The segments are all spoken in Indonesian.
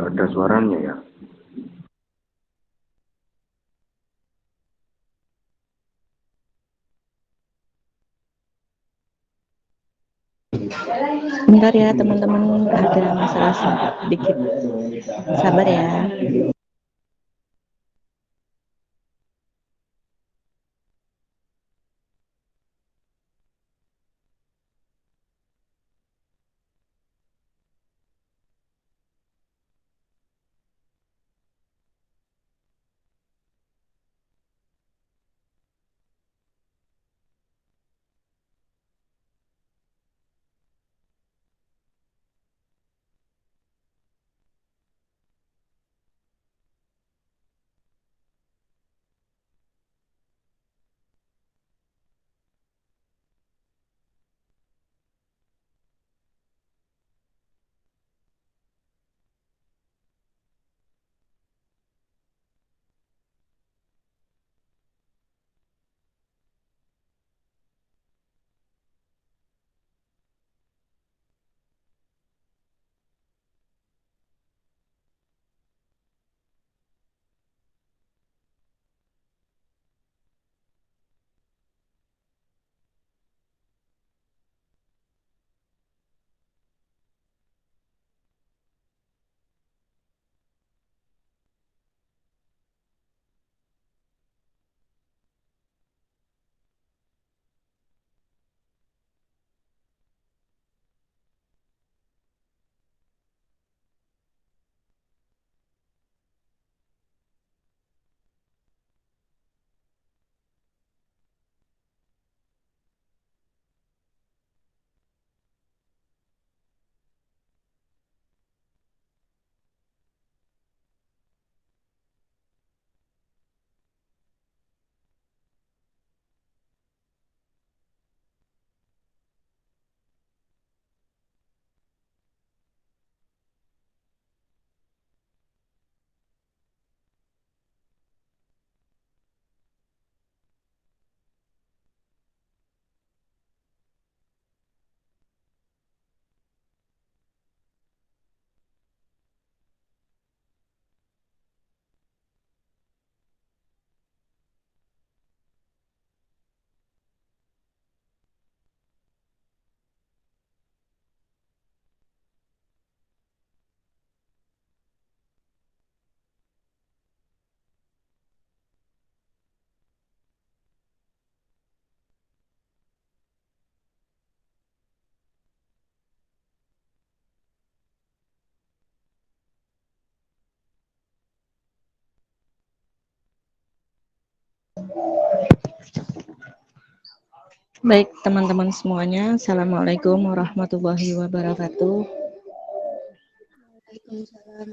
nggak ada suaranya ya. Bentar ya teman-teman, ada masalah sedikit. Sabar ya. Baik teman-teman semuanya, Assalamualaikum warahmatullahi wabarakatuh. Waalaikumsalam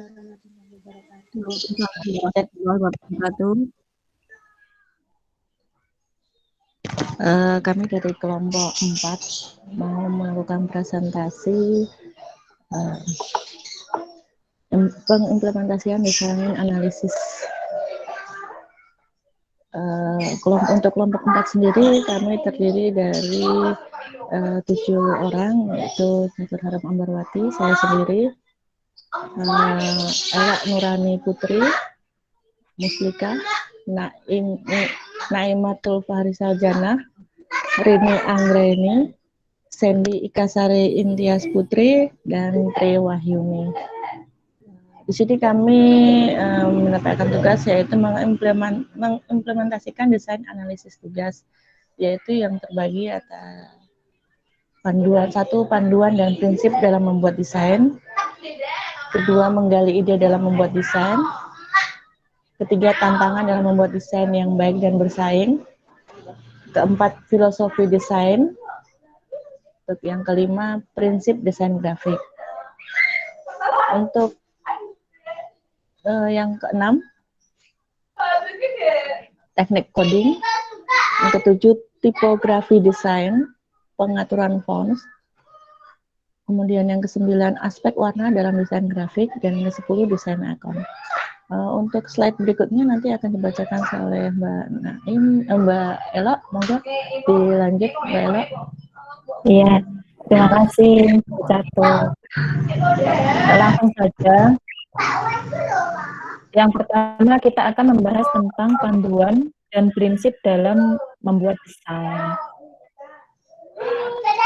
warahmatullahi wabarakatuh. Kami dari kelompok 4 mau melakukan presentasi pengimplementasian desain analisis. Untuk kelompok 4 sendiri kami terdiri dari 7 orang, yaitu Dr. Haram Ambarwati, saya sendiri, Ela Nurani Putri, Muslika, Naimatul Fahrisa Jannah, Rini Anggreni, Sandy Ikasari Indias Putri, dan Tri Wahyuni. Di sini kami mendapatkan tugas yaitu mengimplementasikan desain analisis tugas, yaitu yang terbagi atas panduan dan prinsip dalam membuat desain. Kedua, menggali ide dalam membuat desain. Ketiga, tantangan dalam membuat desain yang baik dan bersaing. Keempat, filosofi desain. Yang kelima, prinsip desain grafik. Untuk yang keenam, teknik coding. Yang ketujuh, tipografi desain, pengaturan fonts. Kemudian yang ke-9, aspek warna dalam desain grafik. Dan yang ke-10, desain ikon. Untuk slide berikutnya nanti akan dibacakan oleh Mbak Elo. Monggo dilanjut, Mbak Elo. Iya, terima kasih, Mbak Cato. Langsung saja, Yang pertama kita akan membahas tentang panduan dan prinsip dalam membuat desain.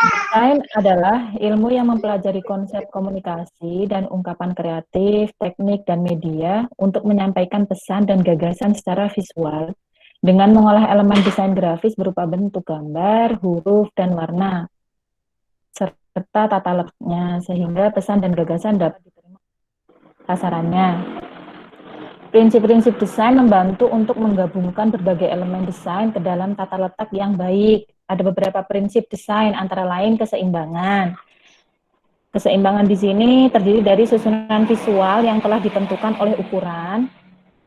Desain adalah ilmu yang mempelajari konsep komunikasi dan ungkapan kreatif, teknik, dan media untuk menyampaikan pesan dan gagasan secara visual dengan mengolah elemen desain grafis berupa bentuk gambar, huruf, dan warna, serta tata letaknya, sehingga pesan dan gagasan dapat diterima sasarannya. Prinsip-prinsip desain membantu untuk menggabungkan berbagai elemen desain ke dalam tata letak yang baik. Ada beberapa prinsip desain, antara lain keseimbangan. Keseimbangan di sini terdiri dari susunan visual yang telah ditentukan oleh ukuran,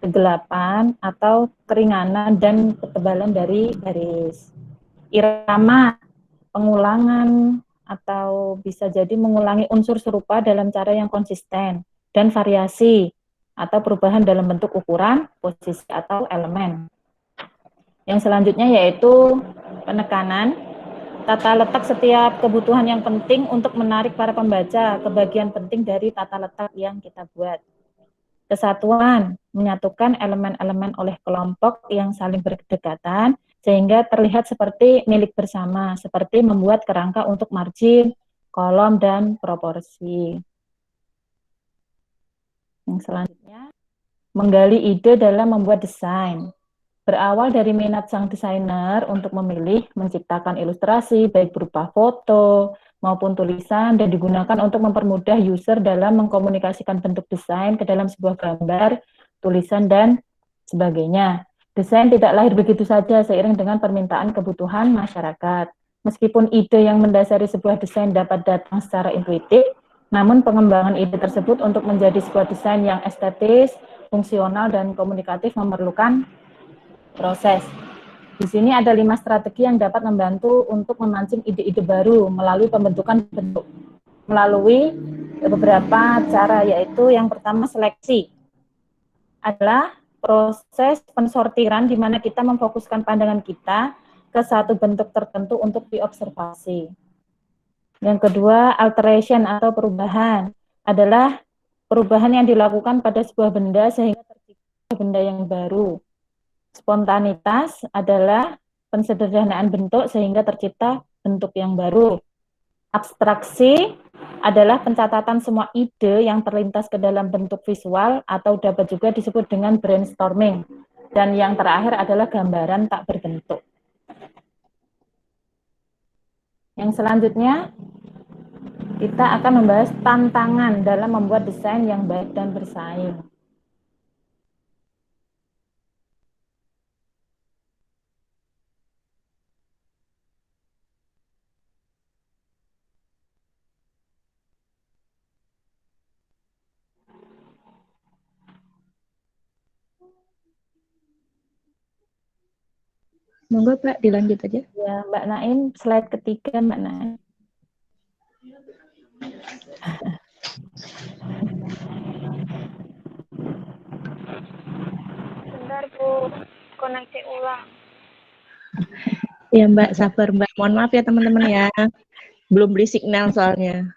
kegelapan, atau keringanan dan ketebalan dari garis. Irama, pengulangan, atau bisa jadi mengulangi unsur serupa dalam cara yang konsisten, dan variasi, atau perubahan dalam bentuk ukuran, posisi, atau elemen. Yang selanjutnya yaitu penekanan, tata letak setiap kebutuhan yang penting untuk menarik para pembaca ke bagian penting dari tata letak yang kita buat. Kesatuan, menyatukan elemen-elemen oleh kelompok yang saling berdekatan, sehingga terlihat seperti milik bersama, seperti membuat kerangka untuk margin, kolom, dan proporsi. Yang selanjutnya, menggali ide dalam membuat desain. Berawal dari minat sang desainer untuk memilih, menciptakan ilustrasi, baik berupa foto maupun tulisan, dan digunakan untuk mempermudah user dalam mengkomunikasikan bentuk desain ke dalam sebuah gambar, tulisan, dan sebagainya. Desain tidak lahir begitu saja seiring dengan permintaan kebutuhan masyarakat. Meskipun ide yang mendasari sebuah desain dapat datang secara intuitif, namun pengembangan ide tersebut untuk menjadi sebuah desain yang estetis, fungsional, dan komunikatif memerlukan proses. Di sini ada 5 strategi yang dapat membantu untuk memancing ide-ide baru melalui pembentukan bentuk. Melalui beberapa cara, yaitu yang pertama seleksi. Adalah proses pensortiran di mana kita memfokuskan pandangan kita ke satu bentuk tertentu untuk diobservasi. Yang kedua, alteration atau perubahan. Adalah perubahan yang dilakukan pada sebuah benda sehingga tercipta benda yang baru. Spontanitas adalah pensederhanaan bentuk sehingga tercipta bentuk yang baru. Abstraksi adalah pencatatan semua ide yang terlintas ke dalam bentuk visual atau dapat juga disebut dengan brainstorming. Dan yang terakhir adalah gambaran tak berbentuk. Yang selanjutnya, kita akan membahas tantangan dalam membuat desain yang baik dan bersaing. Monggo Pak, dilanjut aja. Ya, Mbak Naim, slide ketiga Mbak Naim. Bentar Bu, koneksi ulang. Ya Mbak, sabar Mbak. Mohon maaf ya teman-teman ya. Belum beli signal soalnya.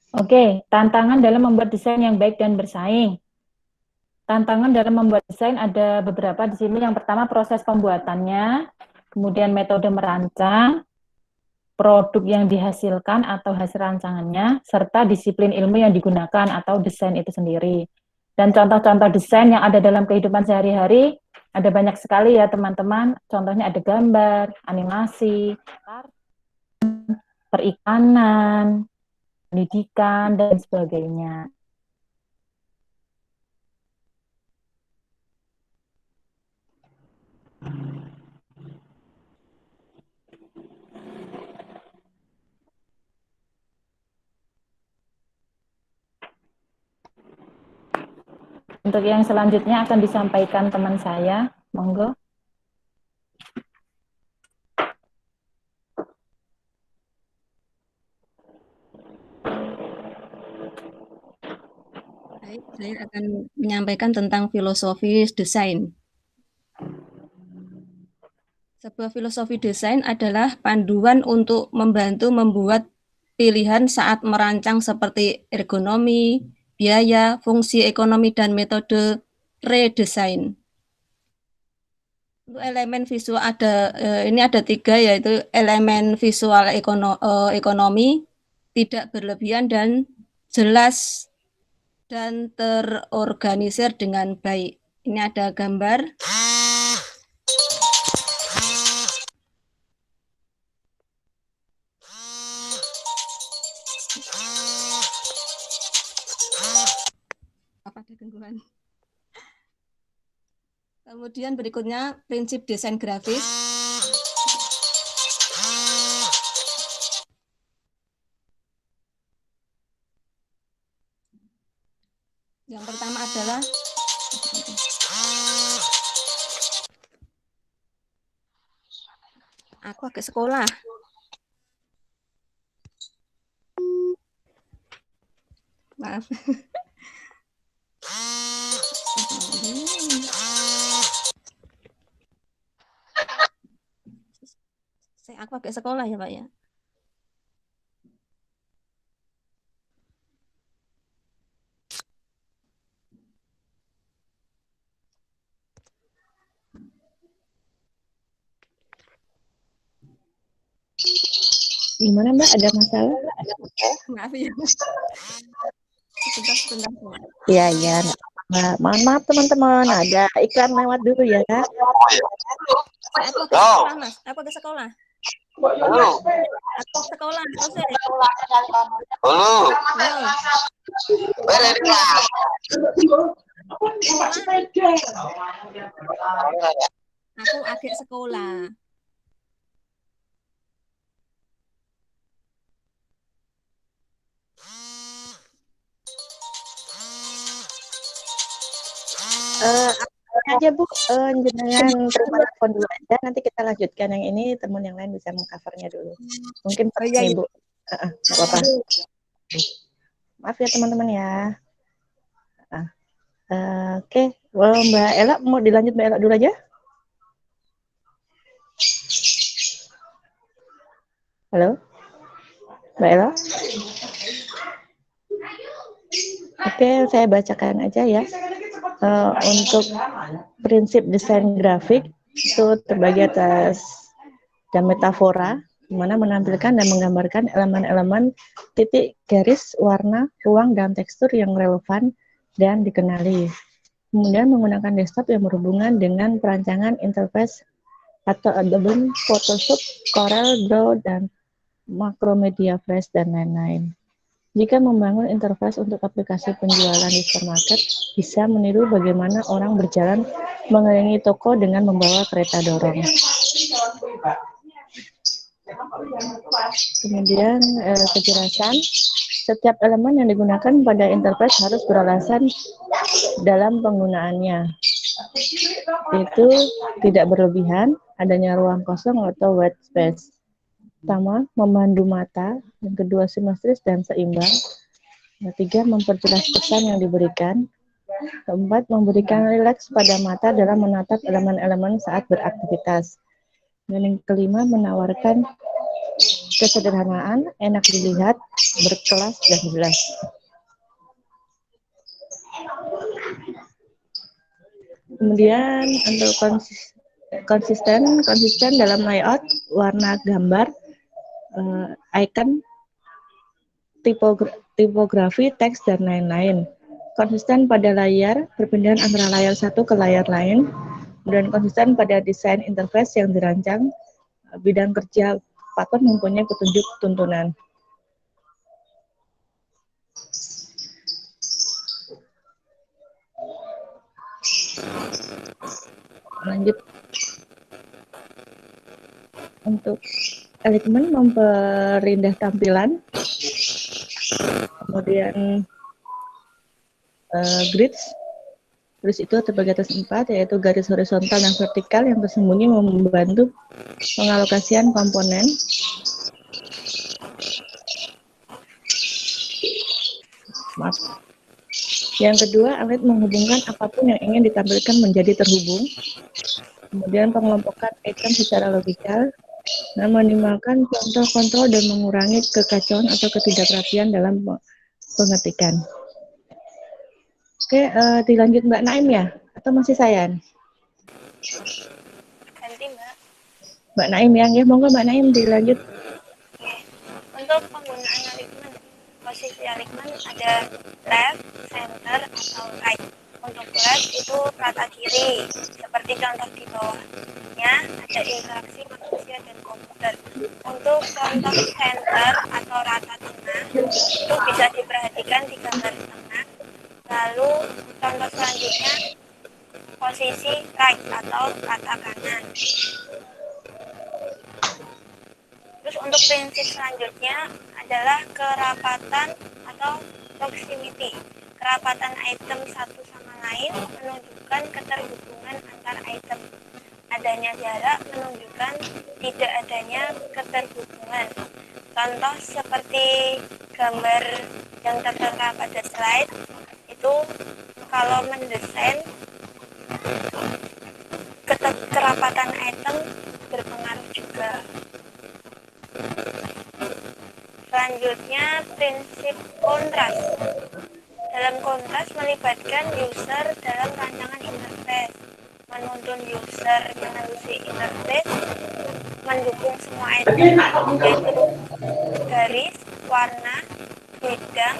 Oke, tantangan dalam membuat desain yang baik dan bersaing. Tantangan dalam membuat desain ada beberapa di sini. Yang pertama proses pembuatannya, kemudian metode merancang, produk yang dihasilkan atau hasil rancangannya, serta disiplin ilmu yang digunakan atau desain itu sendiri. Dan contoh-contoh desain yang ada dalam kehidupan sehari-hari, ada banyak sekali ya teman-teman. Contohnya ada gambar, animasi, perikanan, pendidikan, dan sebagainya. Untuk yang selanjutnya akan disampaikan teman saya, monggo. Baik, saya akan menyampaikan tentang filosofis desain. Sebuah filosofi desain adalah panduan untuk membantu membuat pilihan saat merancang seperti ergonomi, biaya, fungsi ekonomi, dan metode redesign. Untuk elemen visual ini ada 3, yaitu elemen visual ekonomi, tidak berlebihan dan jelas dan terorganisir dengan baik. Ini ada gambar. Apa ada gangguan? Kemudian berikutnya prinsip desain grafis. Yang pertama adalah aku agak sekolah. Maaf. Aku agak sekolah ya, Pak ya. Gimana Mbak, ada masalah? Maaf ya. Sebentar. Iya, iya. Mbak, mohon maaf teman-teman, ada iklan lewat dulu ya. Aku ke sekolah, Mas. Aku ke sekolah. Halo. Aku sekolah, Jose. Halo. Halo. Aku agak sekolah. Aja Bu, jenengan terima telepon dulu aja, nanti kita lanjutkan yang ini, teman yang lain bisa mengcovernya dulu. Mungkin iya, Ibu. Nggak apa-apa. Maaf ya teman-teman ya. Oke, Mbak Ella mau dilanjut Mbak Ella dulu aja. Halo, Mbak Ella. Oke, saya bacakan aja ya. Untuk prinsip desain grafik itu terbagi atas dan metafora, di mana menampilkan dan menggambarkan elemen-elemen titik, garis, warna, ruang, dan tekstur yang relevan dan dikenali. Kemudian menggunakan desktop yang berhubungan dengan perancangan interface atau Adobe Photoshop, Corel Draw, dan Macromedia Flash, dan lain-lain. Jika membangun interface untuk aplikasi penjualan di supermarket, bisa meniru bagaimana orang berjalan mengelilingi toko dengan membawa kereta dorong. Kemudian kejelasan, setiap elemen yang digunakan pada interface harus beralasan dalam penggunaannya. Itu tidak berlebihan, adanya ruang kosong atau white space. Pertama, memandu mata. Yang kedua, simetris dan seimbang. Yang ketiga, memperjelas pesan yang diberikan. Keempat, memberikan rileks pada mata dalam menatap elemen-elemen saat beraktivitas. Dan yang kelima, menawarkan kesederhanaan, enak dilihat, berkelas, dan jelas. Kemudian untuk konsisten dalam layout, warna gambar, icon, tipografi, teks, dan lain-lain. Konsisten pada layar, perpindahan antara layar satu ke layar lain, dan konsisten pada desain interface yang dirancang, bidang kerja patut mempunyai petunjuk tuntunan. Lanjut. Untuk elemen memperindah tampilan, kemudian grids Terus itu terbagi atas 4, yaitu garis horizontal dan vertikal yang tersembunyi membantu pengalokasian komponen. Maaf. Yang kedua, alat menghubungkan apapun yang ingin ditampilkan menjadi terhubung. Kemudian pengelompokan item secara logikal, dan meminimalkan contoh kontrol dan mengurangi kekacauan atau ketidakrapian dalam pengetikan. Oke, dilanjut Mbak Naim ya? Atau masih saya? Ganti Mbak. Mbak Naim ya, monggo Mbak Naim dilanjut. Untuk penggunaan alignment, posisi alignment ada left, center, atau right. Untuk left itu rata kiri, seperti contoh di bawahnya ada interaksi manusia dan komputer. Untuk contoh center atau rata tengah itu bisa diperhatikan di gambar tengah. Lalu contoh selanjutnya posisi right atau rata kanan. Terus untuk prinsip selanjutnya adalah kerapatan atau proximity. Kerapatan item satu sama lain menunjukkan keterhubungan antar item. Adanya jarak menunjukkan tidak adanya keterhubungan. Contoh seperti gambar yang tertera pada slide itu kalau mendesain kerapatan item berpengaruh juga. Selanjutnya, prinsip kontras. Dalam kontras melibatkan user dalam rancangan interface. Menuntun user mengenali interface, mendukung semua item, yaitu garis, warna, bidang,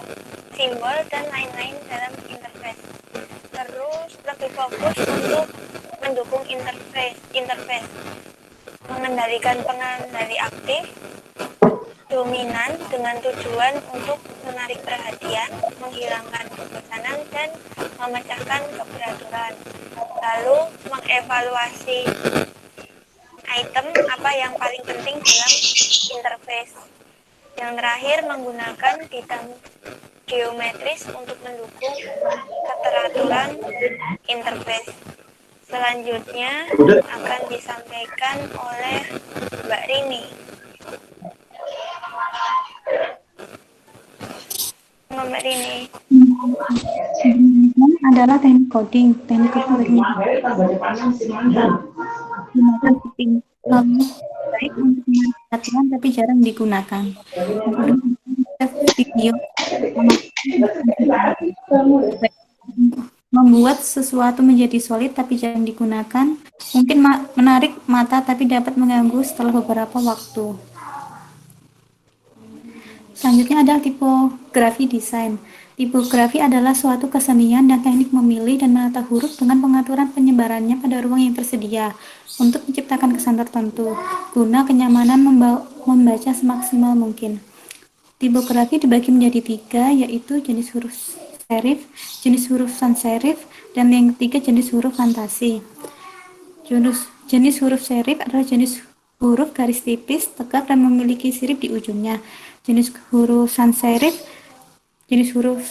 simbol, dan lain-lain dalam interface. Terus lebih fokus untuk mendukung interface, mengendalikan pengendali aktif, dominan dengan tujuan untuk menarik perhatian, menghilangkan kebosanan, dan memecahkan keberaturan. Lalu mengevaluasi item apa yang paling penting dalam interface. Yang terakhir menggunakan bidang geometris untuk mendukung keteraturan interface. Selanjutnya akan disampaikan oleh Mbak Rini. Mbak Rini. Adalah teknik coding. Teknik coding menggunakan setting baik untuk menarik perhatian tapi jarang digunakan. Video membuat sesuatu menjadi solid tapi jarang digunakan, mungkin menarik mata tapi dapat mengganggu setelah beberapa waktu. Selanjutnya adalah tipografi desain. Tipografi adalah suatu kesenian dan teknik memilih dan menata huruf dengan pengaturan penyebarannya pada ruang yang tersedia untuk menciptakan kesan tertentu, guna kenyamanan membaca semaksimal mungkin. Tipografi dibagi menjadi 3, yaitu jenis huruf serif, jenis huruf sans serif, dan yang ketiga jenis huruf fantasi. Jenis huruf serif adalah jenis huruf garis tipis, tegak, dan memiliki sirip di ujungnya. Jenis huruf sans serif, jenis huruf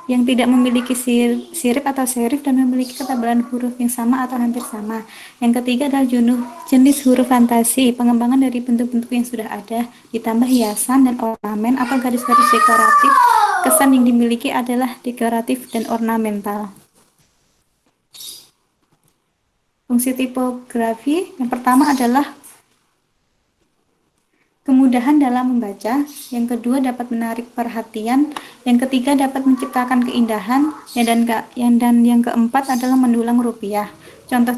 yang tidak memiliki sirip atau serif dan memiliki ketebalan huruf yang sama atau hampir sama. Yang ketiga adalah jenis huruf fantasi, pengembangan dari bentuk-bentuk yang sudah ada, ditambah hiasan dan ornamen atau garis-garis dekoratif. Kesan yang dimiliki adalah dekoratif dan ornamental. Fungsi tipografi yang pertama adalah kemudahan dalam membaca, yang kedua dapat menarik perhatian, yang ketiga dapat menciptakan keindahan, dan yang keempat adalah mendulang rupiah. Contoh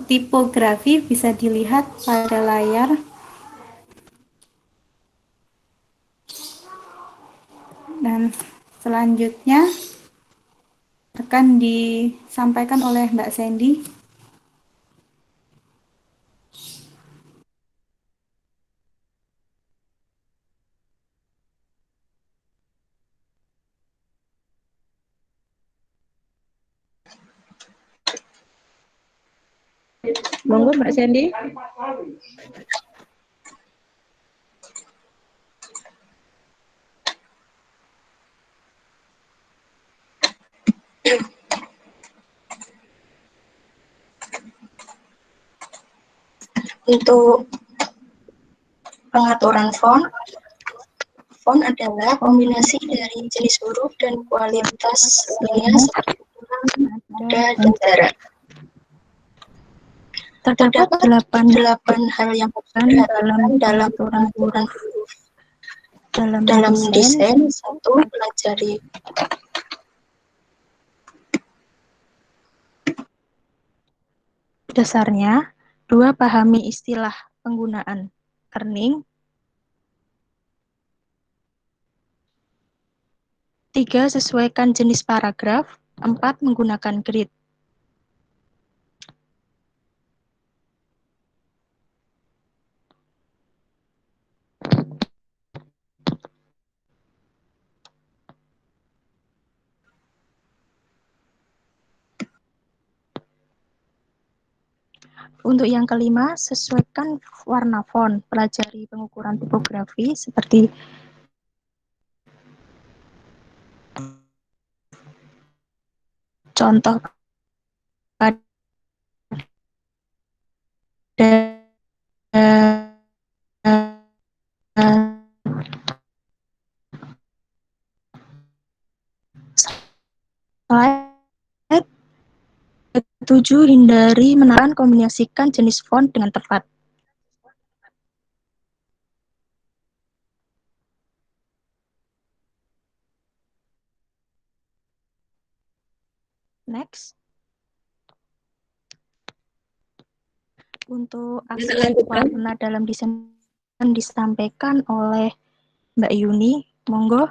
tipografi bisa dilihat pada layar. Dan selanjutnya akan disampaikan oleh Mbak Sandy. Monggo Mbak Sandy. Untuk pengaturan font adalah kombinasi dari jenis huruf dan kualitasnya seperti nada dan jarak. Terdapat 8 hal yang diperhatikan dalam pengaturan huruf. Dalam desain, 1. Pelajari dasarnya, 2. Pahami istilah penggunaan kerning, 3. Sesuaikan jenis paragraf, 4. Menggunakan grid. Untuk yang kelima, sesuaikan warna font. Pelajari pengukuran tipografi seperti contoh pada slide 7. Hindari menekan kombinasikan jenis font dengan tepat. Next. Untuk aspek warna dalam desain disampaikan oleh Mbak Yuni, monggo.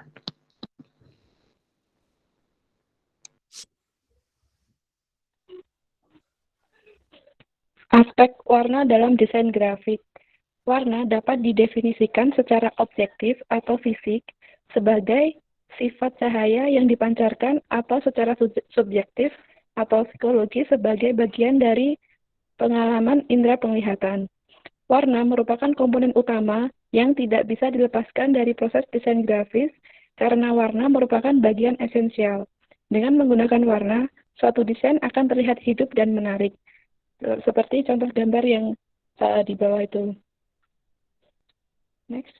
Aspek warna dalam desain grafik. Warna dapat didefinisikan secara objektif atau fisik sebagai sifat cahaya yang dipancarkan atau secara subjektif atau psikologi sebagai bagian dari pengalaman indera penglihatan. Warna merupakan komponen utama yang tidak bisa dilepaskan dari proses desain grafis karena warna merupakan bagian esensial. Dengan menggunakan warna, suatu desain akan terlihat hidup dan menarik. Seperti contoh gambar yang di bawah itu. Next.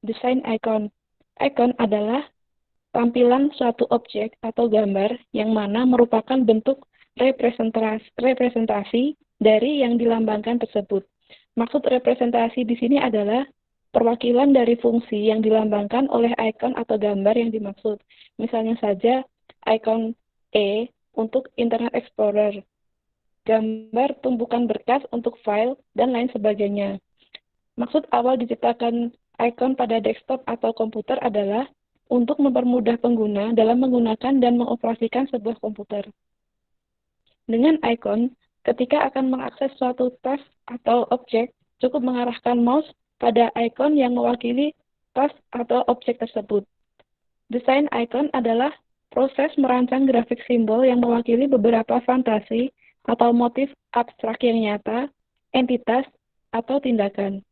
Desain icon. Icon adalah tampilan suatu objek atau gambar yang mana merupakan bentuk representasi dari yang dilambangkan tersebut. Maksud representasi di sini adalah perwakilan dari fungsi yang dilambangkan oleh icon atau gambar yang dimaksud. Misalnya saja icon E untuk Internet Explorer, gambar tumpukan berkas untuk file, dan lain sebagainya. Maksud awal diciptakan icon pada desktop atau komputer adalah untuk mempermudah pengguna dalam menggunakan dan mengoperasikan sebuah komputer. Dengan icon, ketika akan mengakses suatu task atau objek, cukup mengarahkan mouse pada icon yang mewakili task atau objek tersebut. Desain icon adalah proses merancang grafik simbol yang mewakili beberapa fantasi atau motif abstrak yang nyata, entitas, atau tindakan.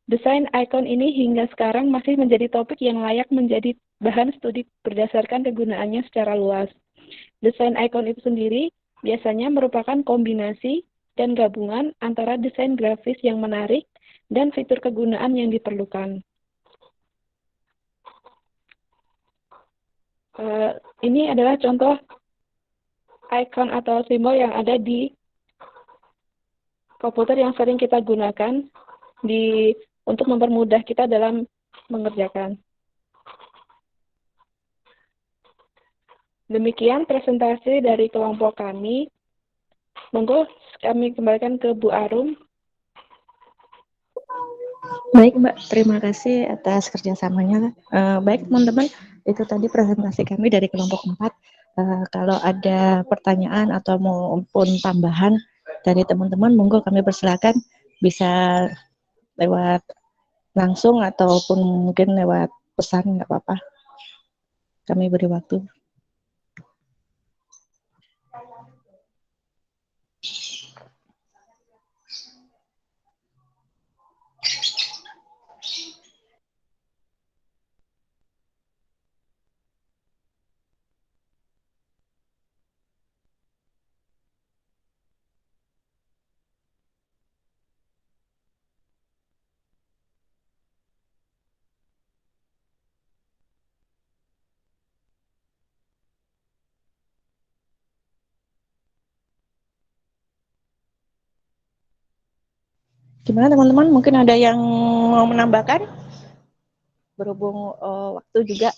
Desain icon ini hingga sekarang masih menjadi topik yang layak menjadi bahan studi berdasarkan kegunaannya secara luas. Desain icon itu sendiri biasanya merupakan kombinasi dan gabungan antara desain grafis yang menarik dan fitur kegunaan yang diperlukan. Ini adalah contoh icon atau simbol yang ada di komputer yang sering kita gunakan untuk mempermudah kita dalam mengerjakan. Demikian presentasi dari kelompok kami. Monggo kami kembalikan ke Bu Arum. Baik Mbak, terima kasih atas kerjasamanya. Baik teman-teman, itu tadi presentasi kami dari kelompok 4. Kalau ada pertanyaan atau maupun tambahan dari teman-teman, monggo kami persilakan bisa lewat langsung ataupun mungkin lewat pesan, nggak apa-apa. Kami beri waktu. Gimana teman-teman? Mungkin ada yang mau menambahkan? Berhubung waktu juga.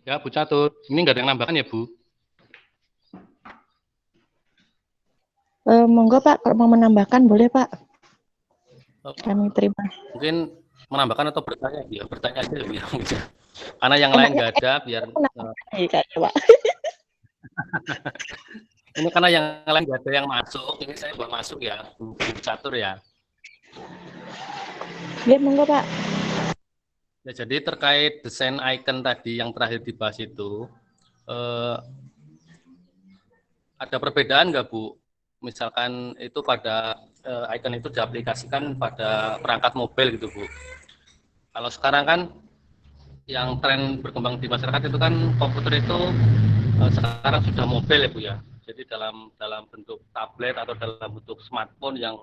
Ya, Bu Catur. Ini nggak ada yang nambahkan ya, Bu? Monggo Pak, kalau mau menambahkan boleh Pak. Kami terima. Mungkin menambahkan atau bertanya? Ya, bertanya aja lebih. Karena yang lain nggak ada, biar... Pak. Ini karena yang lain nggak ada yang masuk, ini saya bawa masuk ya, Bu Catur ya. Ya, monggo Pak. Ya, jadi terkait desain icon tadi yang terakhir dibahas itu, ada perbedaan nggak Bu? Misalkan itu pada icon itu diaplikasikan pada perangkat mobil gitu Bu. Kalau sekarang kan yang tren berkembang di masyarakat itu kan komputer itu sekarang sudah mobil ya Bu ya. Jadi dalam bentuk tablet atau dalam bentuk smartphone yang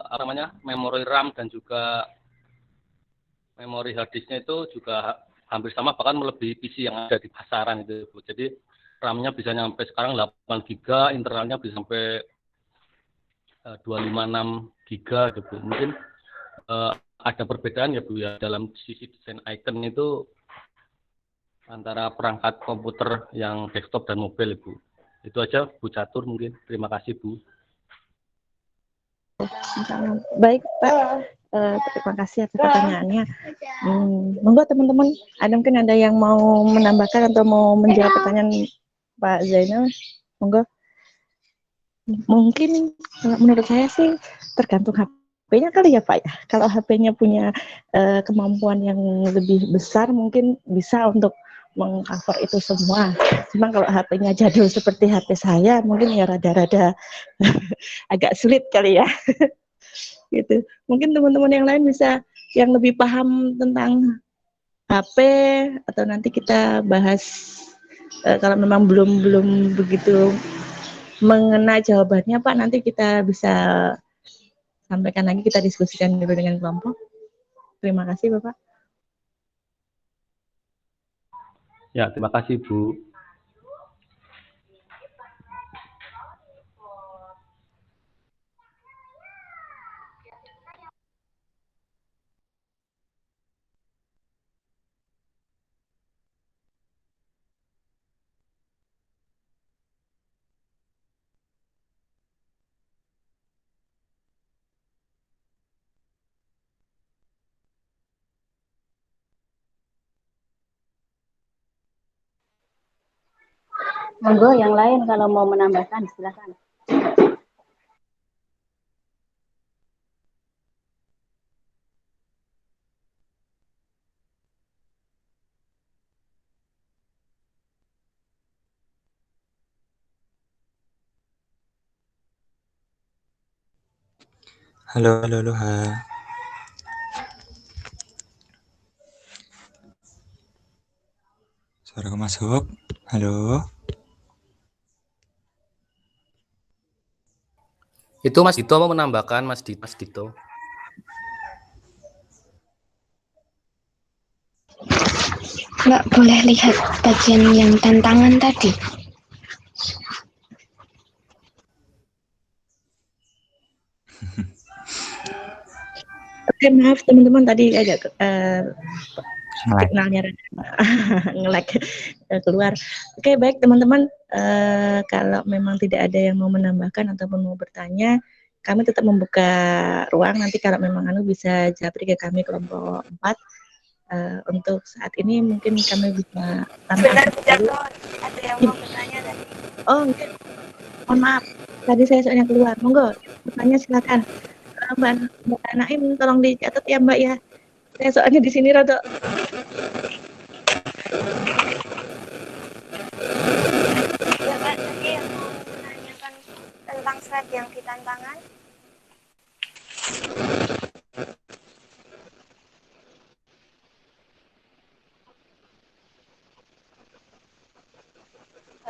apa namanya, memori RAM dan juga memori hard disknya itu juga hampir sama, bahkan melebihi PC yang ada di pasaran itu Bu. Jadi RAM-nya bisa sampai sekarang 8 GB, internalnya bisa sampai 256 GB gitu Bu. Mungkin ada perbedaan ya Bu ya dalam sisi desain icon itu antara perangkat komputer yang desktop dan mobil Bu. Itu aja Bu Catur mungkin. Terima kasih Bu. Baik Pak, terima kasih atas pertanyaannya. Monggo teman-teman, mungkin ada yang mau menambahkan atau mau menjawab pertanyaan Pak Zainal? Monggo. Mungkin menurut saya sih tergantung HP-nya kali ya Pak ya. Kalau HP-nya punya kemampuan yang lebih besar mungkin bisa untuk mengcover itu semua. Cuma kalau HP-nya jadul seperti HP saya mungkin ya rada-rada agak sulit kali ya. Gitu. Mungkin teman-teman yang lain bisa yang lebih paham tentang HP atau nanti kita bahas kalau memang belum begitu mengena jawabannya Pak, nanti kita bisa sampaikan lagi, kita diskusikan dulu dengan kelompok. Terima kasih Bapak. Ya, terima kasih Bu. Monggo yang lain kalau mau menambahkan silakan. Halo, halo, halo, ha. Suaraku masuk. Halo. Itu Mas Dito mau menambahkan, Mas Dito. Mbak boleh lihat bagian yang tantangan tadi? Oke, maaf teman-teman tadi agak signalnya nge-lag keluar. Oke, baik teman-teman, kalau memang tidak ada yang mau menambahkan ataupun mau bertanya, kami tetap membuka ruang. Nanti kalau memang bisa japri ke kami kelompok 4. Untuk saat ini mungkin kami bisa Sebentar, ada yang mau bertanya tadi. Oh, okay. Mohon maaf, tadi saya soalnya keluar. Monggo, bertanya silakan. Mbak Naim, tolong dicatat ya Mbak ya. Saya soalnya di sini rada. Ya Pak, tadi yang mau menanyakan tentang slide yang ditantangan.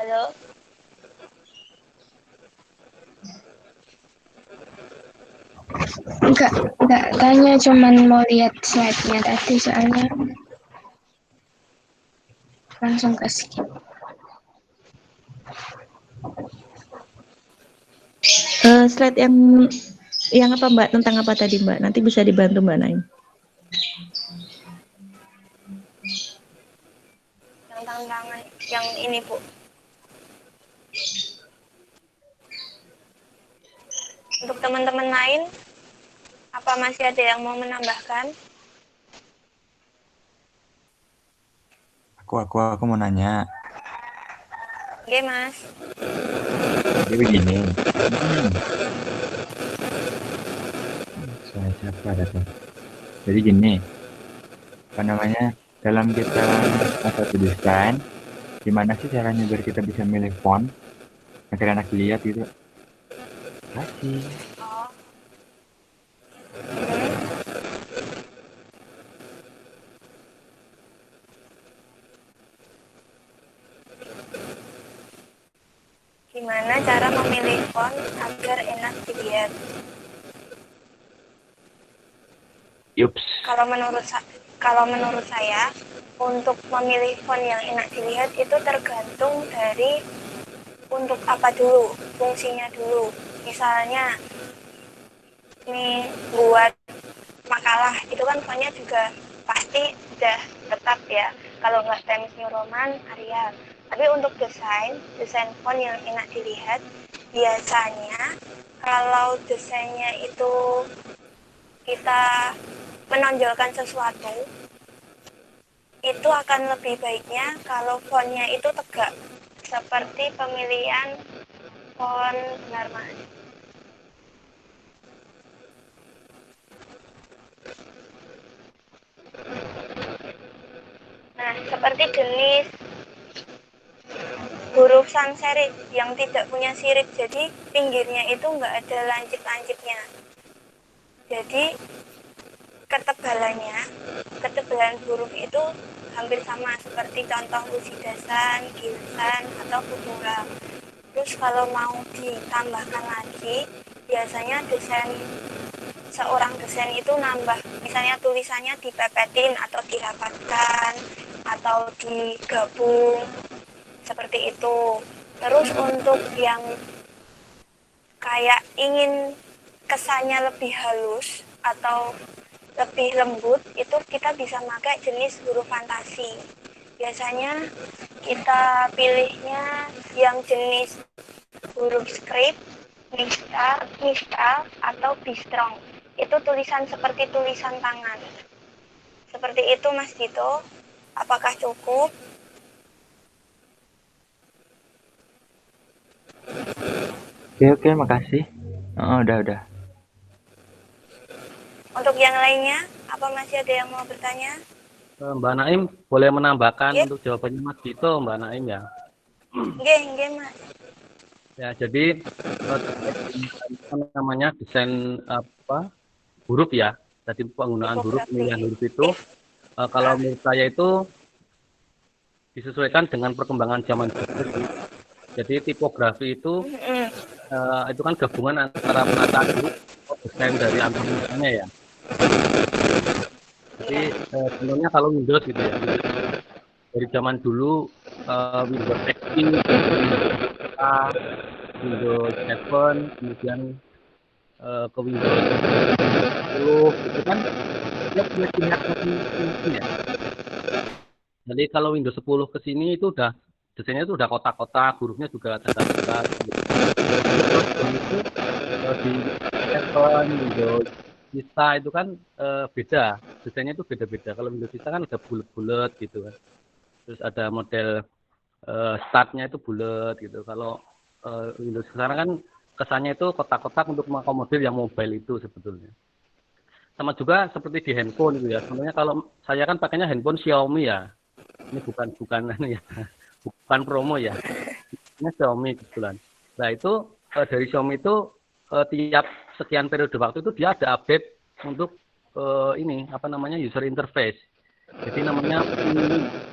Halo? Enggak tanya, cuman mau lihat slide-nya tadi soalnya langsung ke skip. Slide yang apa Mbak? Tentang apa tadi Mbak? Nanti bisa dibantu Mbak Naim. Yang tantangan yang ini Bu. Untuk teman-teman lain, apa masih ada yang mau menambahkan? Aku mau nanya. Oke Mas. Jadi begini. Soal siapa ada tuh? Jadi gini. Apa namanya? Dalam kita satu desain, gimana sih caranya biar kita bisa milih font agar anak lihat gitu? Kasih. Gimana cara memilih font agar enak dilihat? Yups. Kalau menurut saya, untuk memilih font yang enak dilihat itu tergantung dari untuk apa dulu, fungsinya dulu. Misalnya, ini buat makalah, itu kan fontnya juga pasti sudah tetap ya. Kalau nggak Times New Roman, Arial. Tapi untuk desain font yang enak dilihat, biasanya kalau desainnya itu kita menonjolkan sesuatu, itu akan lebih baiknya kalau fontnya itu tegak, seperti pemilihan font Narmas. Nah, seperti jenis huruf sans serif yang tidak punya sirip, jadi pinggirnya itu nggak ada lancip-lancipnya. Jadi ketebalan huruf itu hampir sama seperti contoh lusidasan, gilsan, atau futura. Terus kalau mau ditambahkan lagi, biasanya seorang desain itu nambah, misalnya tulisannya dipepetin atau dirapatkan atau digabung seperti itu. Terus untuk yang kayak ingin kesannya lebih halus atau lebih lembut, itu kita bisa pakai jenis huruf fantasi. Biasanya kita pilihnya yang jenis huruf script, mistral atau bistrong. Itu tulisan seperti tulisan tangan. Seperti itu Mas Dito. Apakah cukup? Oke, makasih. Oh, udah. Untuk yang lainnya, apa masih ada yang mau bertanya? Mbak Naim boleh menambahkan Nggih. untuk jawabannya Mas Dito, Mbak Naim ya. Nggih, Mas. Ya, jadi namanya desain huruf ya. Jadi penggunaan huruf, pemilihan huruf itu kalau menurut saya itu disesuaikan dengan perkembangan zaman berikut. Jadi tipografi itu kan gabungan antara penataan huruf desain dari antaranya ya. Jadi contohnya kalau Windows gitu ya, dari zaman dulu Windows XP, Windows 7, kemudian ke Windows 10 itu kan dia punya ciri khas ya. Jadi kalau Windows 10 ke sini itu udah desainnya itu udah kotak-kotak, hurufnya juga tanda-tanda. Itu di Windows Vista itu kan beda, desainnya itu beda-beda. Kalau Windows Vista kan ada bulat-bulat gitu kan. Terus ada model startnya itu bulat gitu. Kalau Windows sekarang kan kesannya itu kotak-kotak untuk mengakomodir yang mobile itu sebetulnya. Sama juga seperti di handphone gitu ya. Sebenarnya kalau saya kan pakainya handphone Xiaomi ya. Ini bukan ya. Bukan promo ya. Ini Xiaomi kebetulan. Nah itu dari Xiaomi itu tiap sekian periode waktu itu dia ada update untuk user interface. Jadi namanya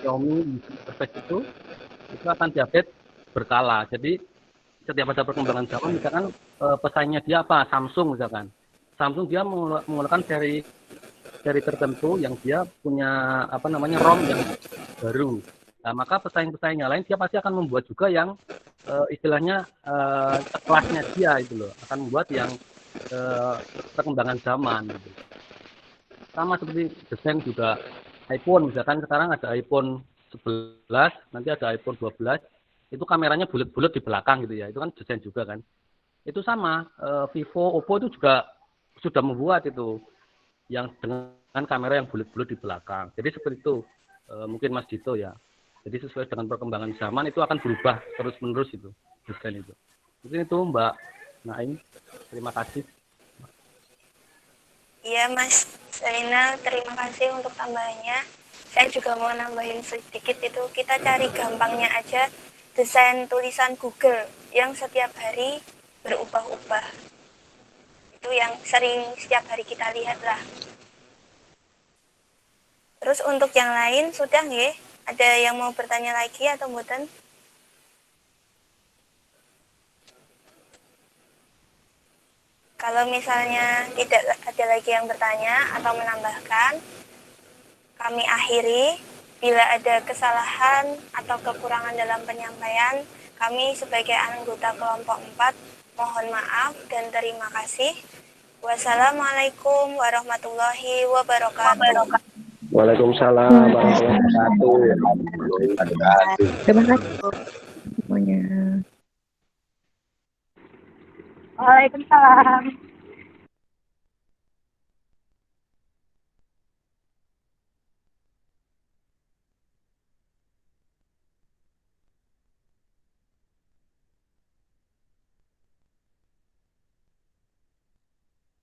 Xiaomi user interface itu akan diupdate berkala. Jadi setiap ada perkembangan zaman, misalkan pesaingnya dia apa, Samsung misalkan. Samsung dia mengeluarkan seri tertentu yang dia punya ROM yang baru. Nah, maka pesaing-pesaingnya lain dia pasti akan membuat juga yang istilahnya kelasnya dia itu loh, akan membuat yang perkembangan zaman gitu. Sama seperti desain juga iPhone, misalkan sekarang ada iPhone 11, nanti ada iPhone 12, itu kameranya bulat-bulat di belakang gitu ya, itu kan desain juga kan. Itu sama, Vivo, Oppo itu juga sudah membuat itu yang dengan kamera yang bulat-bulat di belakang. Jadi seperti itu, mungkin Mas Dito ya. Jadi sesuai dengan perkembangan zaman itu akan berubah terus-menerus itu desain itu. Mungkin itu Mbak Naim. Terima kasih. Iya Mas Zainal, terima kasih untuk tambahannya. Saya juga mau nambahin sedikit itu, kita cari gampangnya aja desain tulisan Google yang setiap hari berubah-ubah. Itu yang sering setiap hari kita lihat lah. Terus untuk yang lain sudah nggih? Ada yang mau bertanya lagi atau mboten? Kalau misalnya tidak ada lagi yang bertanya atau menambahkan, kami akhiri. Bila ada kesalahan atau kekurangan dalam penyampaian, kami sebagai anggota kelompok 4 mohon maaf dan terima kasih. Wassalamualaikum warahmatullahi wabarakatuh. Waalaikumsalam warahmatullahi wabarakatuh. Terima kasih semuanya. Waalaikumsalam.